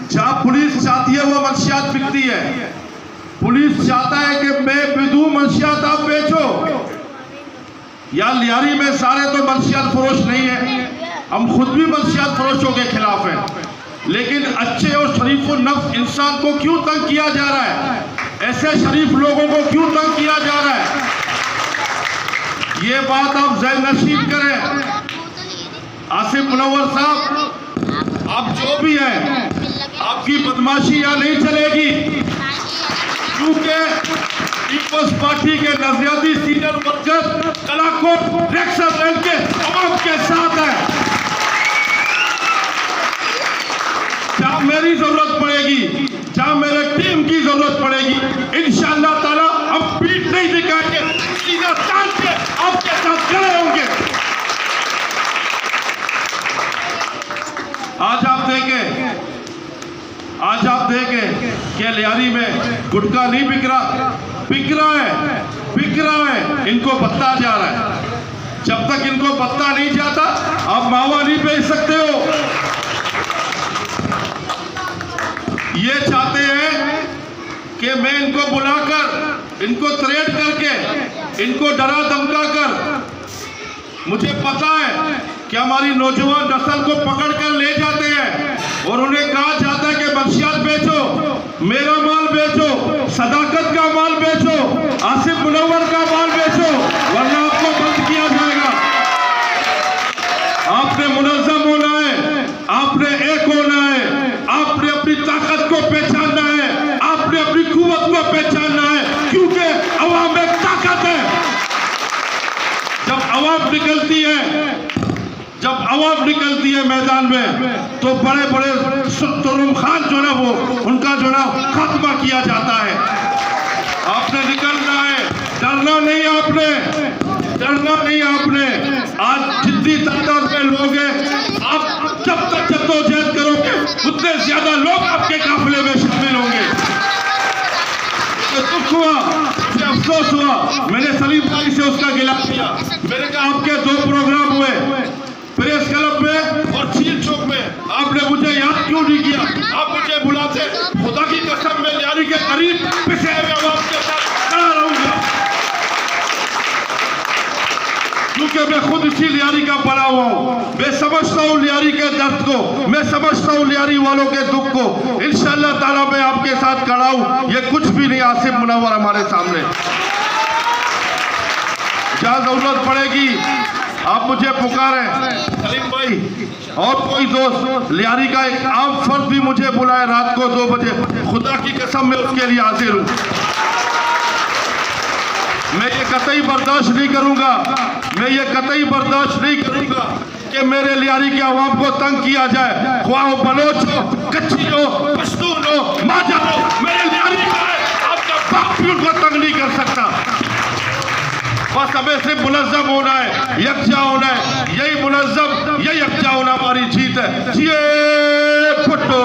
जहां पुलिस चाहती है वो मंशियात बिकती है। पुलिस चाहता है कि मैं बेदू मंशियात आप बेचो। या लियारी में सारे तो मंशियात फरोश नहीं है, हम खुद भी मंशियात फरोशों के खिलाफ हैं। लेकिन अच्छे और शरीफ नफ्स इंसान को क्यों तंग किया जा रहा है? ऐसे शरीफ लोगों को क्यों तंग किया जा रहा है? ये बात आप ज़हन नशीब करें। आसिफ मुनव्वर साहब, आप जो भी हैं, आपकी बदमाशी यहाँ नहीं चलेगी, क्योंकि पीपल्स पार्टी के नजरियाती सीनियर वर्कर कलाकोट रेक्सर रैंक के अवाम के साथ है। जहां मेरी जरूरत पड़ेगी, जहां मेरे टीम की जरूरत पड़ेगी, इंशाअल्लाह ताला हम पीठ नहीं दिखाएंगे, सीधा तान के आपके साथ खड़े होंगे। आज आप देखें कि लियारी में गुटखा नहीं बिक रहा है, इनको बत्ता जा रहा है। जब तक इनको बत्ता नहीं जाता आप मावा नहीं बेच सकते हो। ये चाहते हैं कि मैं इनको बुलाकर, इनको थ्रेट करके, इनको डरा धमका कर, मुझे पता है कि हमारी नौजवान नस्ल को पकड़ कर ले जाते हैं और उन्हें कहा जाता है कि मंशियात बेचो, मेरा माल बेचो, सदाकत का माल बेचो, आसिफ मुनव्वर का माल बेचो, वरना आपको बंद किया जाएगा। आपने मुनज़्ज़म होना है, आपने एक होना है, आपने अपनी ताकत को पहचानना है, आपने अपनी कुव्वत को पहचानना है, क्योंकि अवाम में ताकत है। जब अवाम निकलती है मैदान में तो बड़े बड़े तुरुम खान जो ना वो उनका जो ना खात्मा किया जाता है। आपने निकलना है, डरना नहीं आपने। आज जितनी तादाद में लोग हैं, आप जब तक जद्दोजहद करोगे उतने ज्यादा लोग आपके काफिले में शामिल होंगे। दुख हुआ, मुझे अफसोस हुआ, मैंने सलीम भाई से उसका गिलाफ किया। मैंने कहा आपके 2 प्रोग्राम हुए, प्रेस क्लब में और चील चौक में, आपने मुझे याद क्यों नहीं किया? आप मुझे बुलाते, खुदा की कसम में लियारी के करीब पिछे हुए आपके साथ खड़ा रहूंगा, क्योंकि मैं खुद इसी लियारी का बड़ा हुआ हूँ। मैं समझता हूँ लियारी के दर्द को, मैं समझता हूँ लियारी वालों के दुख को। इंशाअल्लाह ताला मैं आपके साथ खड़ा हूँ। ये कुछ भी नहीं आसिफ मुनव्वर हमारे सामने। जहाँ जरूरत पड़ेगी आप मुझे पुकारें, सलीम भाई और कोई दोस्त, लियारी का एक आम फर्द भी मुझे बुलाए रात को 2 बजे, खुदा की कसम मैं उसके लिए हाजिर हूँ। मैं ये कतई बर्दाश्त नहीं करूंगा कि मेरे लियारी के अवाम को तंग किया जाए, ख्वाह हो बलोच हो, कच्ची हो, पश्तून हो, माजा हो, मेरे लियारी का है, आपका बाप भी उनको तंग नहीं कर सकता। बस हमें सिर्फ मुनज़्ज़म होना है, यकजा होना है। यही मुनज़्ज़म, यही यकजा होना हमारी जीत है। जिए भुट्टो।